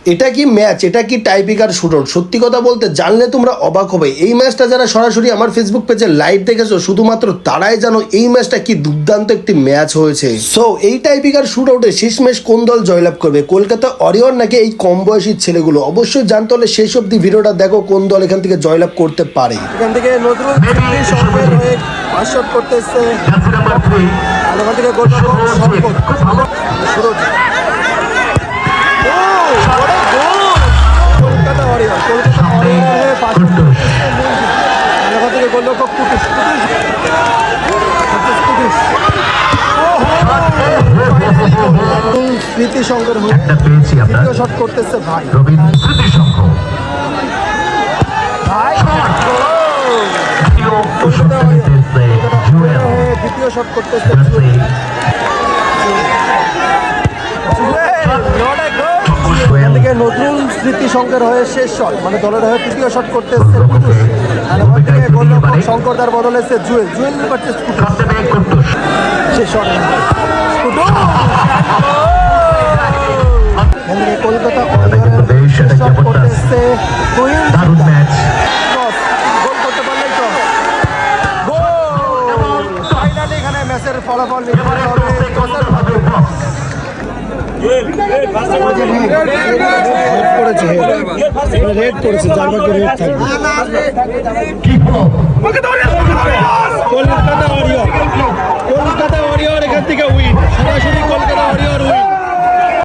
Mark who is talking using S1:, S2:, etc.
S1: এটা কি ম্যাচ, এটা কি টাইপিকার শুটআউট? সত্যি কথা বলতে জানলে তোমরা অবাক হবে। এই ম্যাচটা যারা সরাসরি আমার ফেসবুক পেজে লাইভ দেখেছো শুধুমাত্র তারাই জানো এই ম্যাচটা কি দুর্দান্ত একটি ম্যাচ হয়েছে। সো এই টাইপিকার শুটআউটে শেষমেশ কোন দল জয়লাভ করবে, কলকাতা ওয়ারিয়র নাকি এই কম বয়সী ছেলেগুলো? অবশ্যই জানতে হলে শেষ অব্দি ভিডিওটা দেখো কোন দল এখান থেকে জয়লাভ করতে পারে।
S2: এখান থেকে নজরুল সরকার হয়ে পাস শট করতে এসছে, আর ওখান থেকে গোলরক্ষক সম্পদ সুরজ। কলকাতা ওয়ারিয়র হয়ে পাস শট করতে এসছে, আর ওখান থেকে গোলরক্ষক কুটুস স্মৃতি শঙ্কর হয়ে তৃতীয় শট করতেছে ভাই দ্বিতীয় শট করতেছে এখান থেকে নতুন স্মৃতি শঙ্কর হয়ে শেষ শট, মানে দলের হয়ে তৃতীয় শট করতে এসছে কুটুস, আর ওখান থেকে গোলরক্ষক শঙ্কর তার বদলে এসছে জুয়েল পারচেস কুটুস। শেষ শট এখান থেকে কলকাতা শট করতে এসছে গোল করতে পারলেই তো ফাইনালি এখানে ম্যাচের ফলাফল নির্ভর হবে টসের ভাবে। রেড করেছে, যার মধ্যে রেড থাকবে।